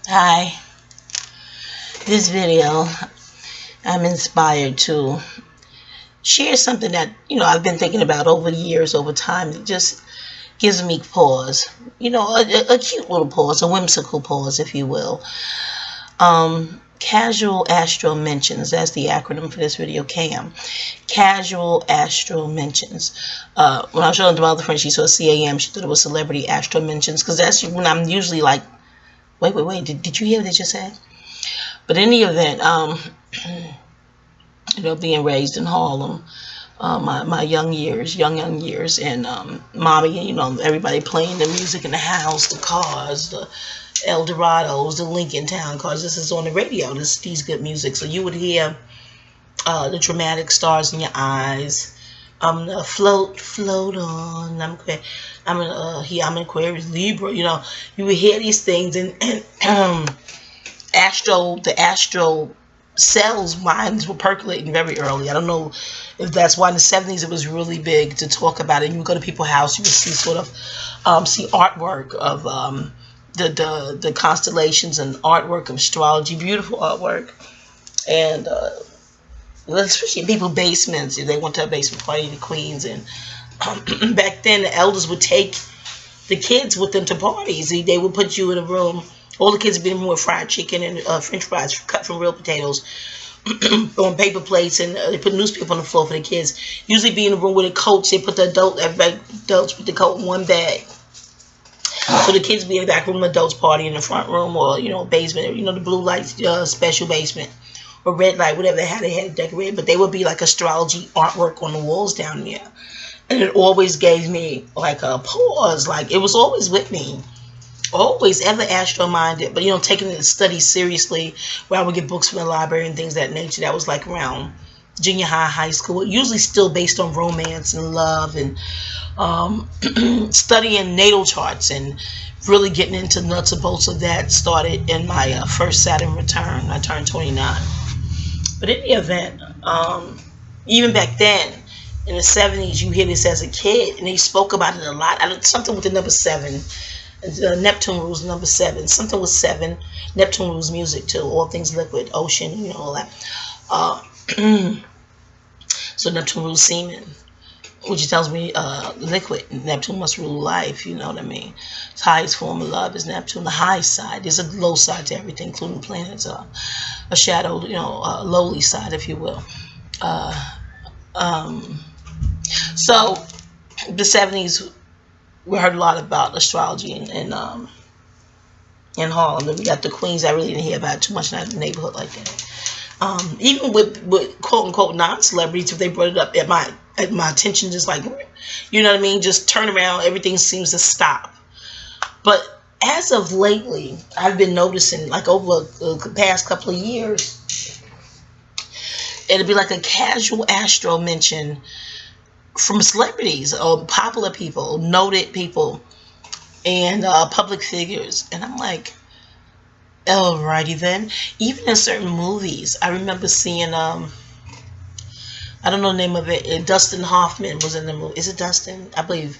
Hi, this video I'm inspired to share something that I've been thinking about over the years, over time. It just gives me pause, a cute little pause, a whimsical pause, if you will. Casual Astro Mentions, that's the acronym for this video, C.A.M. Casual Astro Mentions. When I was showing to my other friend, she saw C.A.M. She thought it was Celebrity Astro Mentions, because that's when I'm usually like, wait, did you hear what they just said? But in the event, being raised in Harlem, my young years, and mommy, everybody playing the music in the house, the cars, the Eldorados, the Lincoln Town cars. This is on the radio. These good music. So you would hear the dramatic stars in your eyes. Float on. I'm an Aquarius, Libra. You would hear these things, and the astro cells minds were percolating very early. I don't know if that's why in the 70s it was really big to talk about it. You would go to people's house, you would see sort of see artwork of the constellations and artwork of astrology, beautiful artwork. And especially in people's basements, if they went to a basement party, the queens. And back then the elders would take the kids with them to parties. They would put you in a room. All the kids would be in with fried chicken and French fries cut from real potatoes on paper plates, and they put newspaper on the floor for the kids. Usually, be in a room with a coach. They put everybody adults put the coat in one bag. So the kids be in the back room, adults party in the front room, or basement. The blue lights, special basement, or red light, whatever they had it decorated. But they would be like astrology artwork on the walls down there, and it always gave me like a pause. Like it was always with me, always ever astro minded, but taking the study seriously, where I would get books from the library and things of that nature. That was like around junior high, high school, usually still based on romance and love, and studying natal charts and really getting into nuts and bolts of that started in my first Saturn return. I turned 29. But in the event, even back then, in the 70s, you hear this as a kid, and they spoke about it a lot. Something with the number 7. Neptune rules number 7. Something with 7. Neptune rules music too. All things liquid, ocean, all that. So Neptune rules semen, which tells me liquid. Neptune must rule life. You know what I mean? Its highest form of love is Neptune. The high side. There's a low side to everything, including planets. A shadow, a lowly side, if you will. So the 70s, we heard a lot about astrology in Harlem. Then we got the queens. I really didn't hear about it too much in the neighborhood like that. Even with quote unquote non-celebrities, if they brought it up at my attention, just like, you know what I mean, just turn around, everything seems to stop. But as of lately, I've been noticing, like over the past couple of years, it'll be like a casual astro mention from celebrities or popular people, noted people, and public figures. And I'm like, alrighty then. Even in certain movies, I remember seeing I don't know the name of it. Dustin Hoffman was in the movie. Is it Dustin? I believe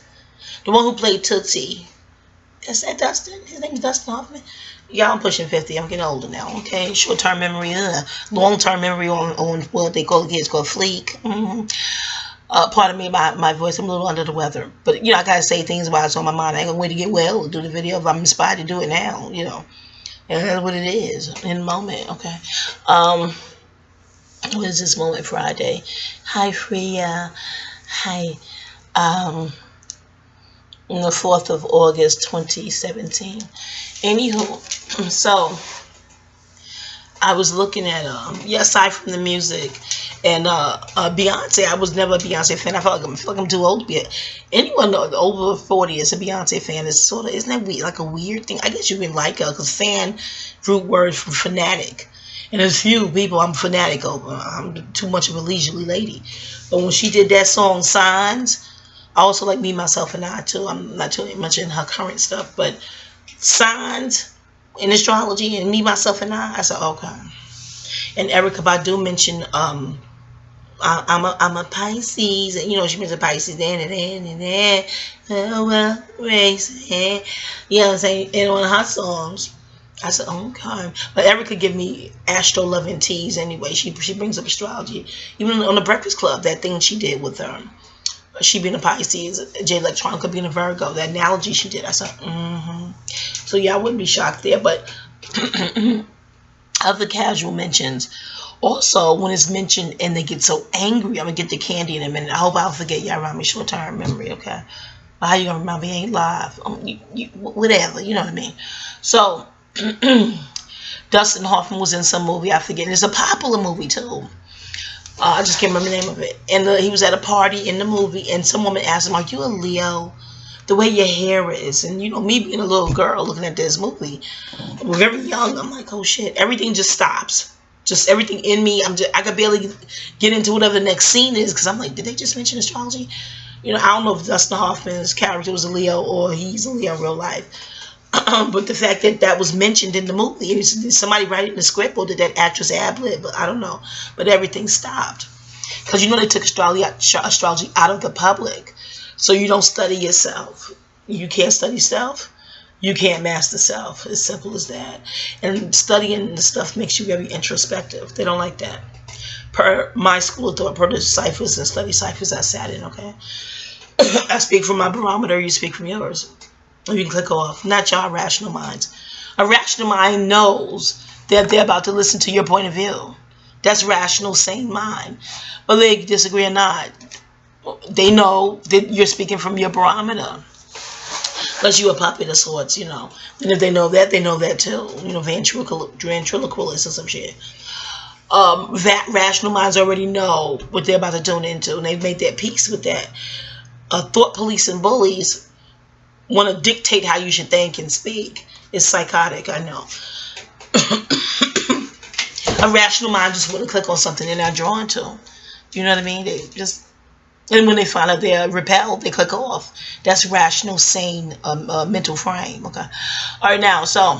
the one who played Tootsie. Is that Dustin? His name is Dustin Hoffman. Yeah, I'm pushing 50. I'm getting older now. Okay, short-term memory, long-term memory on what they call the kids called fleek. Pardon me, my voice. I'm a little under the weather, but I gotta say things while it's on my mind. I ain't gonna wait to get well to do the video. If I'm inspired to do it now, and that's what it is in the moment. Okay. What is this moment? Friday. Hi, Freya. Hi. On the 4th of August, 2017. Anywho, so I was looking at aside from the music and Beyonce. I was never a Beyonce fan. I feel like I'm too old to be anyone over 40 is a Beyonce fan. Is sort of, isn't that weird, like a weird thing? I guess you can like her because fan root word from fanatic. And there's few people I'm fanatic over. I'm too much of a leisurely lady. But when she did that song Signs, I also like Me, Myself, and I too. I'm not too much in her current stuff, but Signs in astrology and Me, Myself, and I said, okay. And Erica Badu mentioned I'm a Pisces, and she mentioned Pisces, oh well, race, you know what I'm saying? And on her songs, I said, okay. But Erica give me astro loving teas anyway. She brings up astrology. Even on the Breakfast Club, that thing she did with she being a Pisces, Jay Electronica being a Virgo, that analogy she did. I said, So yeah, I wouldn't be shocked there. But other casual mentions. Also, when it's mentioned and they get so angry, I'm gonna get the candy in a minute. I hope I don't forget y'all around me short term memory, okay? But how you gonna remember? You ain't live. Whatever, you know what I mean? So, Dustin Hoffman was in some movie, I forget. It's a popular movie too. I just can't remember the name of it. And he was at a party in the movie, and some woman asked him, "Are you a Leo? The way your hair is." And me being a little girl looking at this movie, we're very young. I'm like, oh shit, everything just stops. Just everything in me. I could barely get into whatever the next scene is because I'm like, did they just mention astrology? I don't know if Dustin Hoffman's character was a Leo or he's a Leo in real life. But the fact that was mentioned in the movie, did somebody write it in the script or did that actress ad-lib? I don't know. But everything stopped. Because they took astrology out of the public. So you don't study yourself. You can't study self. You can't master self. As simple as that. And studying the stuff makes you very introspective. They don't like that. Per my school of thought, per the ciphers and study ciphers I sat in, okay? I speak from my barometer, you speak from yours. You can click off. Not y'all rational minds. A rational mind knows that they're about to listen to your point of view. That's rational, sane mind. Whether they disagree or not, they know that you're speaking from your barometer. Unless you're a puppet of sorts, And if they know that too. Ventriloquist or some shit. That rational minds already know what they're about to tune into, and they've made their peace with that. Thought police and bullies want to dictate how you should think and speak. It's psychotic, I know. A rational mind just want to click on something they're not drawn to. You know what I mean? And when they find out they're repelled, they click off. That's rational, sane mental frame. Okay. All right, now, so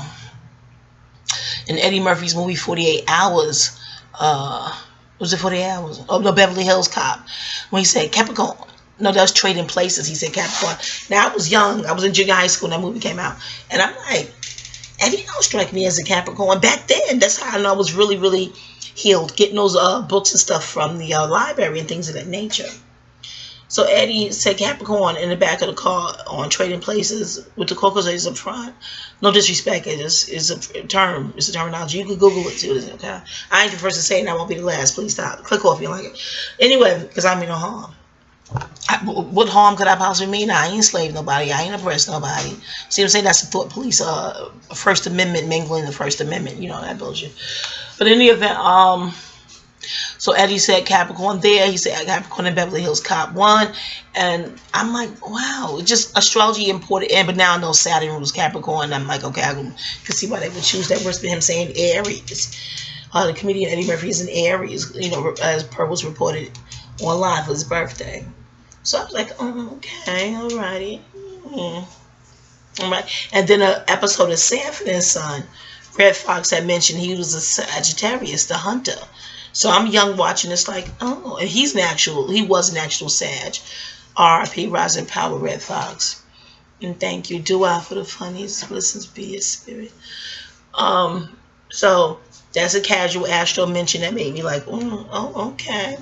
in Eddie Murphy's movie 48 Hours, was it 48 Hours? Oh, no, Beverly Hills Cop. When he said Capricorn. No, that was Trading Places. He said Capricorn. Now, I was young. I was in junior high school when that movie came out. And I'm like, Eddie don't strike me as a Capricorn. Back then, that's how I know I was really, really healed. Getting those books and stuff from the library and things of that nature. So Eddie said Capricorn in the back of the car on Trading Places with the Caucasus up front. No disrespect, it's a term. It's a terminology. You can Google it too. Okay? I ain't the first to say it, and I won't be the last. Please stop. Click off if you like it. Anyway, because I mean no harm. What harm could I possibly mean? I ain't enslaved nobody. I ain't oppressed nobody. See what I'm saying? That's the thought police, First Amendment, mingling the First Amendment. That bullshit. But in the event, so Eddie said Capricorn there. He said Capricorn in Beverly Hills Cop 1. And I'm like, wow. Just astrology imported in. But now I know Saturn was Capricorn. And I'm like, okay, I can see why they would choose that versus him saying Aries. The comedian Eddie Murphy is in Aries, as per was reported online for his birthday. So I was like, oh, okay, alrighty. All right. And then an episode of Sanford and Son, Red Fox had mentioned he was a Sagittarius, the hunter. So I'm young watching this like, oh, and he was an actual Sag. R.I.P. Rising Power, Red Fox. And thank you, Dua, for the funnies. Blessings be your spirit. So that's a casual astro mention that made me like, oh, okay.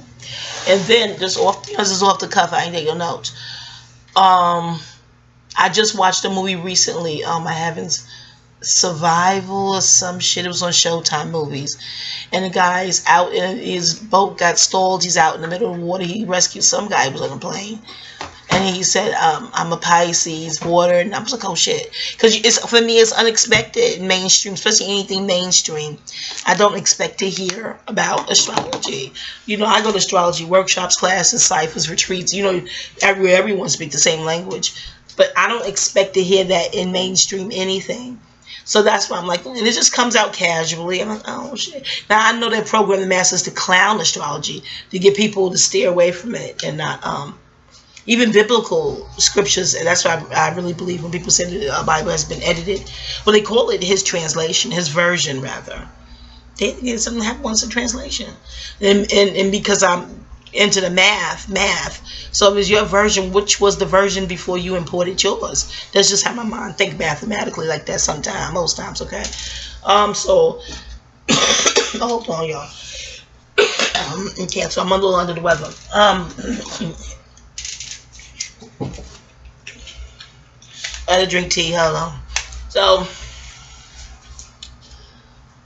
And then this is off the cuff. I ain't take your notes. I just watched a movie recently. I haven't Survival or some shit. It was on Showtime Movies. And the guy's out in his boat got stalled. He's out in the middle of the water. He rescued some guy who was on a plane. And he said, I'm a Pisces, water. And I was like, oh shit. Because for me, it's unexpected in mainstream, especially anything mainstream. I don't expect to hear about astrology. I go to astrology workshops, classes, ciphers, retreats. Everyone speaks the same language. But I don't expect to hear that in mainstream anything. So that's why I'm like, and it just comes out casually. I'm like, oh shit. Now I know they program the masses to clown astrology to get people to steer away from it and not even biblical scriptures. And that's why I really believe when people say the Bible has been edited. Well, they call it his translation, his version rather. They something happened once in translation, and because I'm into the math. So it was your version, which was the version before you imported yours. That's just how my mind think mathematically like that sometimes, most times, okay? So hold on, y'all. Okay, so I'm a little under the weather. I had to drink tea, hello. So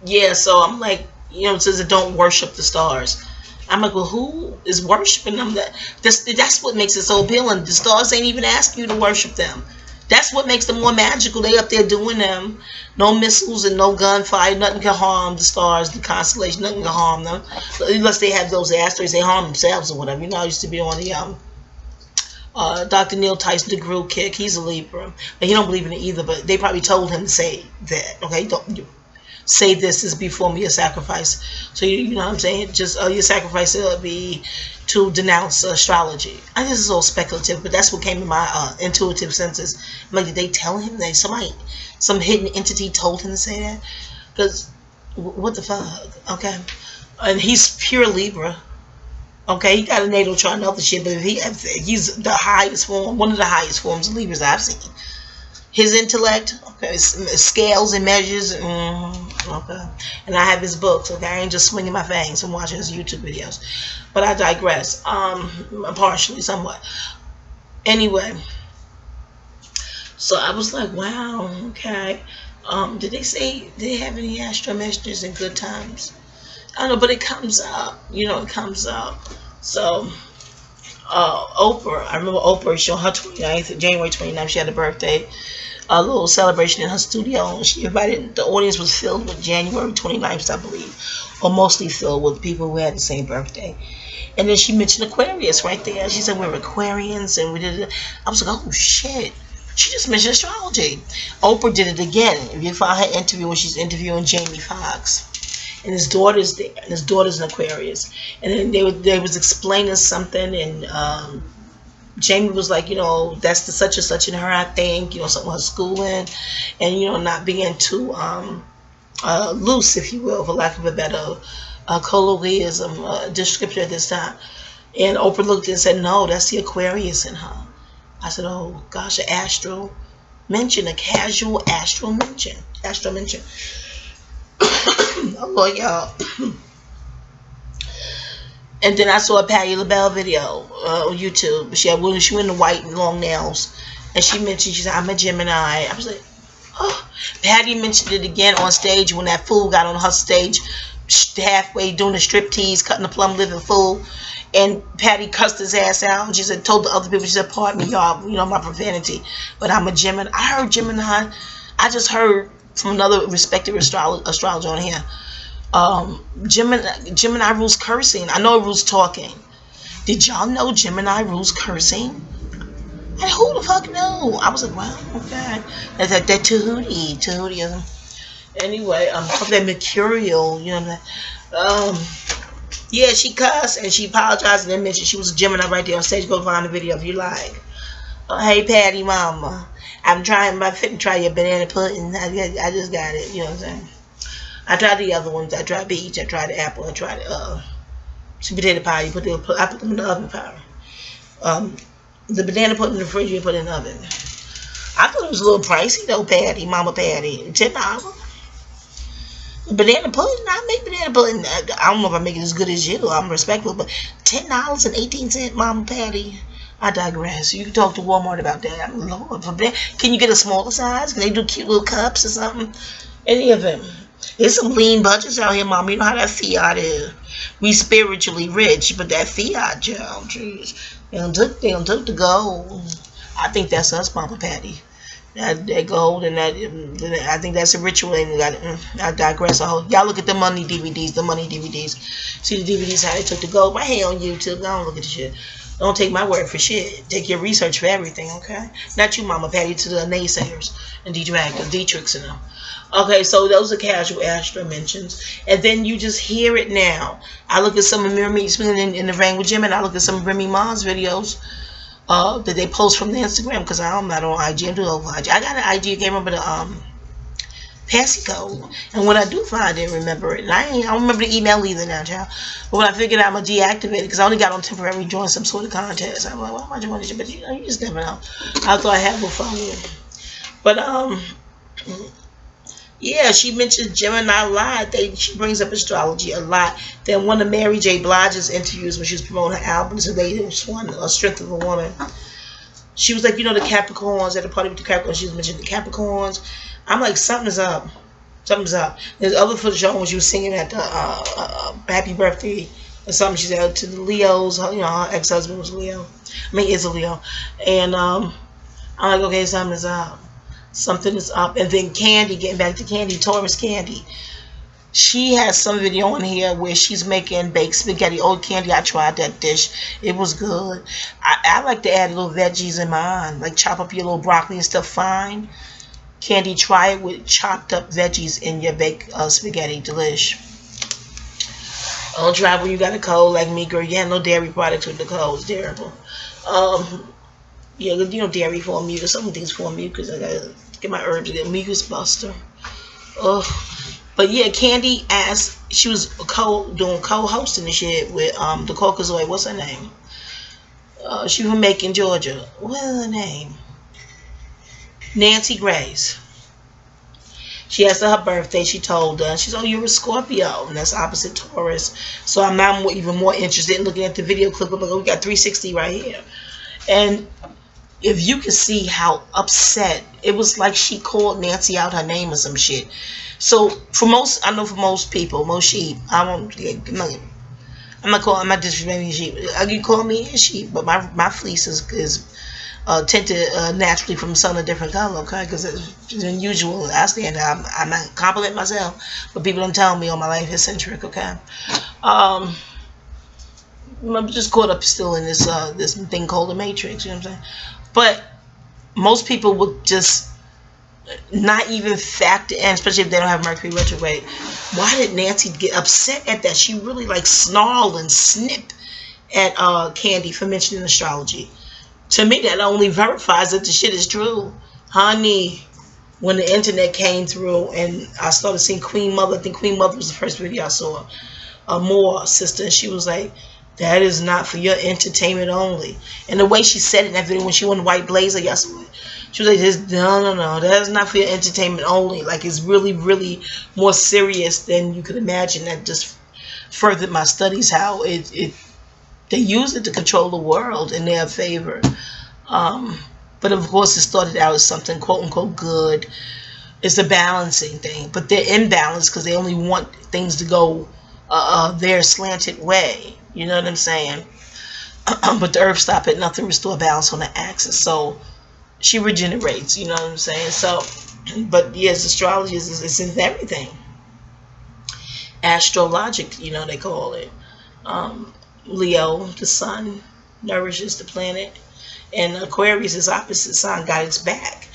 yeah, so I'm like, it says it don't worship the stars. I'm like, well, who is worshiping them? That's what makes it so appealing. The stars ain't even asking you to worship them. That's what makes them more magical. They up there doing them. No missiles and no gunfire. Nothing can harm the stars, the constellation. Nothing can harm them. Unless they have those asteroids, they harm themselves or whatever. I used to be on the Dr. Neil Tyson, the Grill Kick. He's a Libra, but he don't believe in it either. But they probably told him to say that. Okay, don't say this is before me a sacrifice. So you know what I'm saying? Just your sacrifice will be to denounce astrology. I guess it's all speculative, but that's what came in my intuitive senses. Like, did they tell him that some hidden entity told him to say that? Because what the fuck? Okay, and he's pure Libra. Okay, he got a natal chart and other shit, but if he's the highest form, one of the highest forms of Libras I've seen. His intellect, okay, scales and measures, okay. And I have his books, okay. I ain't just swinging my fangs and watching his YouTube videos. But I digress, partially, somewhat. Anyway, so I was like, wow, okay. Did they have any astro messages in good times? I don't know, but it comes up, it comes up. So, Oprah, I remember Oprah showing her 29th, January 29th, she had a birthday. A little celebration in her studio. She invited, the audience was filled with January 29th, I believe, or mostly filled with people who had the same birthday. And then she mentioned Aquarius right there. She said we're Aquarians, and we did it. I was like, oh shit. She just mentioned astrology. Oprah did it again. If you find her interview when she's interviewing Jamie Foxx, and his daughter's there, and his daughter's an Aquarius, and then they was explaining something, and Jamie was like, that's the such and such in her, I think, something with her schooling, and, not being too loose, if you will, for lack of a better colloquialism description at this time. And Oprah looked and said, no, that's the Aquarius in her. I said, oh, gosh, an astro mention, a casual astro mention. Oh, Lord, y'all. And then I saw a Patti LaBelle video on YouTube. She went in white and long nails. And she said, I'm a Gemini. I was like, oh. Patti mentioned it again on stage when that fool got on her stage halfway doing the striptease, cutting the plum living fool. And Patti cussed his ass out. And she said, told the other people, she said, pardon me, y'all, my profanity. But I'm a Gemini. I heard Gemini. I just heard from another respected astrologer on here. Gemini rules cursing. I know it rules talking. Did y'all know Gemini rules cursing? And who the fuck knew? I was like, wow, okay. That Tahootie. Anyway, that mercurial, yeah, she cussed and she apologized and then mentioned she was a Gemini right there on stage. Go find the video if you like. Hey, Patty Mama, I'm trying my fit and try your banana pudding. I just got it. You know what I'm saying? I tried the other ones. I tried peach. I tried the apple. I tried sweet potato pie. I put them in the oven power. The banana put in the fridge. You put in the oven. I thought it was a little pricey though, Patty, Mama Patty. $10. Banana pudding. I make banana pudding. I don't know if I make it as good as you. I'm respectful, but $10.18, Mama Patty. I digress. You can talk to Walmart about that. Lord, can you get a smaller size? Can they do cute little cups or something? Any of them. There's some lean budgets out here, Mom. You know how that fiat is. We spiritually rich, but that fiat, child, jeez. They done took the gold. I think that's us, Mama Patty. That gold and that, I think that's a ritual. And I digress. Y'all look at the money DVDs. See the DVDs, how they took the gold. Right here on YouTube. I don't look at the shit. Don't take my word for shit. Take your research for everything, okay? Not you, Mama Patty, to the naysayers and Dietrich and them. Okay, so those are casual astro mentions. And then you just hear it now. I look at some of Remy in the Rain with Jim, and I look at some of Remy Ma's videos that they post from the Instagram, because I'm not on IG. I'm doing over IG. I got an IG. I can't remember passy code. And when I do find, I didn't remember it. And I don't remember the email either now, child. But when I figured out I'm going to deactivate it, because I only got on temporary join some sort of contest. I'm like, why am I joining it? But you know, you just never know. I thought I had no phone here. But, yeah, she mentioned Gemini a lot. She brings up astrology a lot. Then one of Mary J. Blige's interviews when she was promoting her album, so they just won A Strength of a Woman. She was like, you know, the Capricorns, at the party with the Capricorns, she was mentioning the Capricorns. I'm like, something's up. Something's up. There's other footage when she was singing at the happy birthday or something. She said to the Leos, you know, her ex-husband was Leo. I mean, is a Leo. And I'm like, okay, something's up. Something is up. And then Candy, getting back to Candy, Taurus Candy. She has some video on here where she's making baked spaghetti. Oh, Candy, I tried that dish. It was good. I like to add little veggies in mine, like chop up your little broccoli and stuff fine. Candy, try it with chopped up veggies in your baked spaghetti. Delish. Don't try when you got a cold like me, girl. You have no dairy products with the cold. It's terrible. Yeah, you know, dairy for mucus. Some things for mucus. I gotta get my herbs to get mucus buster. Ugh. But yeah, Candy asked, she was doing co-hosting the shit with the Caucasoid. What's her name? She from Macon, Georgia. What's her name? Nancy Grace. She asked her birthday. She told her. She's, oh, you're a Scorpio, and that's opposite Taurus. So I'm now even more interested in looking at the video clip. Like, oh, we got 360 right here. And if you could see how upset, it was like she called Nancy out her name or some shit. So for most, I know for most people, most sheep, I'm not disrespecting sheep. You call me a sheep, but my fleece is tinted naturally from sun a different color, okay? Because it's unusual. I stand there, I'm not compliment myself, but people don't tell me all my life eccentric, okay? I'm just caught up still in this this thing called the Matrix, you know what I'm saying? But most people would just not even factor in, especially if they don't have Mercury retrograde. Why did Nancy get upset at that? She really like snarled and snipped at Candy for mentioning astrology. To me, that only verifies that the shit is true. Honey, when the internet came through and I started seeing Queen Mother, I think Queen Mother was the first video I saw, Moore sister, and she was like, that is not for your entertainment only. And the way she said it in that video when she won White Blazer yesterday, she was like, no, that is not for your entertainment only. Like, it's really, really more serious than you could imagine. That just furthered my studies, how they use it to control the world in their favor. But of course, it started out as something quote-unquote good. It's a balancing thing. But they're imbalanced because they only want things to go their slanted way. You know what I'm saying? But the earth stop at nothing, restore balance on the axis. So she regenerates, you know what I'm saying? So, but yes, astrology is in everything. Astro-logic, you know, they call it. Leo, the sun, nourishes the planet. And Aquarius is opposite sign, got its back.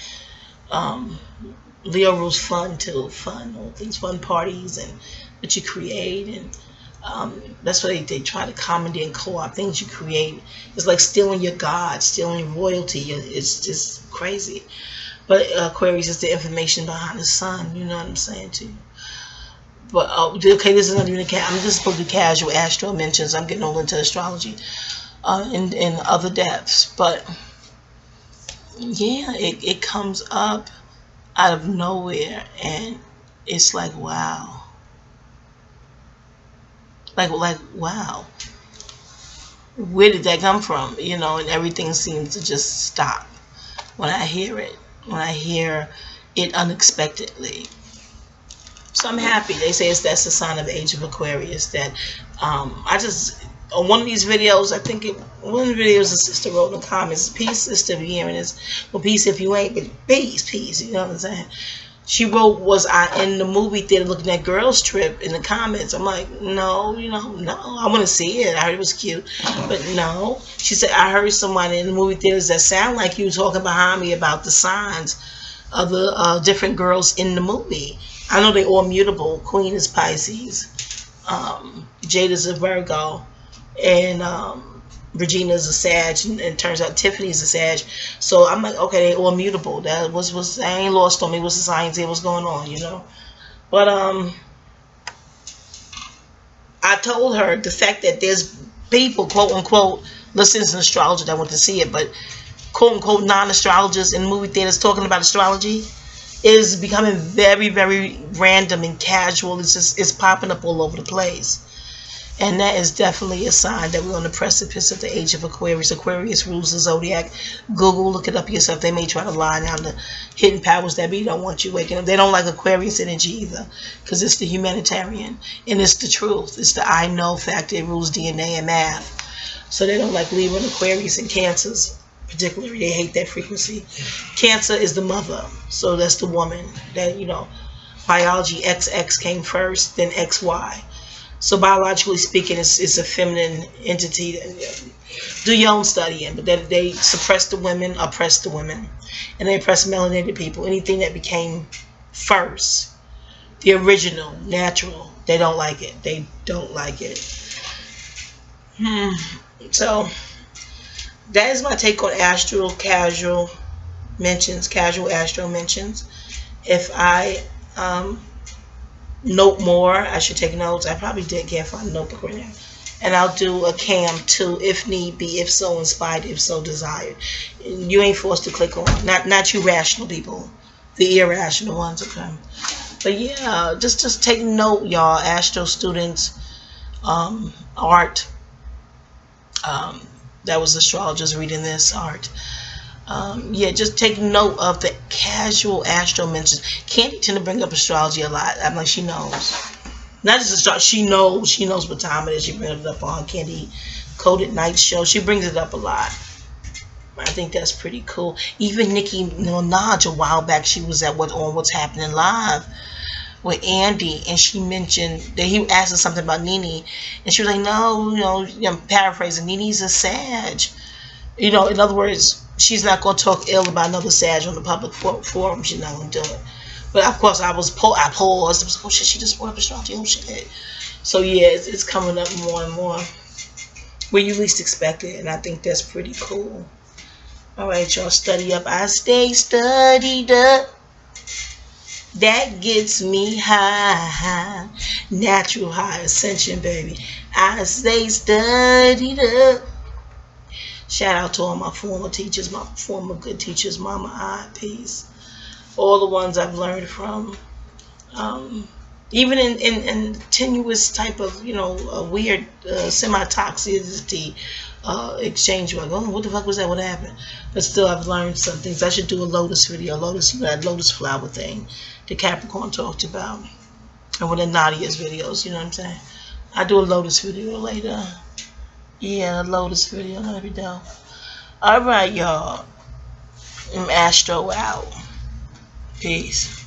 Leo rules fun too. Fun, all things fun, parties and what you create. And that's what they try to commandeer and co-opt things you create. It's like stealing your God, stealing royalty. It's just crazy. But Aquarius is the information behind the sun. You know what I'm saying too. But okay, this is not even I'm just supposed to do casual astro mentions. I'm getting all into astrology in other depths. But yeah, it comes up out of nowhere, and it's like wow. Like wow, where did that come from? You know, and everything seems to just stop when I hear it. When I hear it unexpectedly. So I'm happy. They say that's the sign of the age of Aquarius. That I just on one of these videos, I think one of the videos, the sister wrote in the comments, "Peace, sister, if you're hearing this. Well, peace if you ain't, but peace. You know what I'm saying?" She wrote, was I in the movie theater looking at Girls Trip in the comments? I'm like, no, no. I want to see it. I heard it was cute. But no. She said, I heard someone in the movie theaters that sound like you talking behind me about the signs of the different girls in the movie. I know they're all mutable. Queen is Pisces. Jade is a Virgo. And Regina's a Sag, and it turns out Tiffany's a Sag. So I'm like, okay, they all mutable. That was I ain't lost on me. What's the science here? What's going on? But I told her the fact that there's people, quote unquote, listen to astrology that want to see it, but quote unquote non-astrologists in movie theaters talking about astrology is becoming very, very random and casual. It's popping up all over the place. And that is definitely a sign that we're on the precipice of the age of Aquarius. Aquarius rules the zodiac. Google, look it up yourself. They may try to lie down the hidden powers that be. Don't want you waking up. They don't like Aquarius energy either, because it's the humanitarian and it's the truth. It's the I know factor. It rules DNA and math. So they don't like Libra and Aquarius and Cancers. Particularly, they hate that frequency. Cancer is the mother, so that's the woman. That biology XX came first, then XY. So biologically speaking, it's a feminine entity. Do your own studying, but they suppress the women, oppress the women, and they oppress melanated people. Anything that became first, the original, natural, they don't like it. They don't like it. So that is my take on casual astro mentions. If I note more, I should take notes. I probably can't find a notebook right now. And I'll do a C.A.M too, if need be, if so inspired, if so desired. You ain't forced to click on. Not you rational people. The irrational ones, okay. But yeah, just take note, y'all. Astro students, art. That was astrologers reading this, art. Yeah, just take note of the casual astro mentions. Candy tend to bring up astrology a lot. I'm like, she knows. Not just astrology, she knows what time it is. She brings it up on Candy Coded Night show. She brings it up a lot. I think that's pretty cool. Even Nicki Minaj a while back, she was at What's Happening Live with Andy, and she mentioned that he asked her something about Nene, and she was like, no, I'm paraphrasing, Nene's a Sag. In other words, she's not going to talk ill about another Sag on the public forum. She's not going to do it. But of course, I paused. I was like, oh shit, she just brought up astrology. Oh shit. So yeah, it's coming up more and more where you least expect it, and I think that's pretty cool. All right, y'all, study up. I stay studied up. That gets me high. Natural high ascension, baby. I stay studied up. Shout out to all my former teachers, my former good teachers, Mama I, peace. All the ones I've learned from. Even in tenuous type of, a weird semi-toxicity exchange. Like, oh, what the fuck was that? What happened? But still, I've learned some things. I should do a lotus video. That lotus flower thing that Capricorn talked about. And one of Nadia's videos, you know what I'm saying? I'll do a lotus video later. Yeah, a lotus video. That'll be dope. Alright, y'all. I'm Astro out. Peace.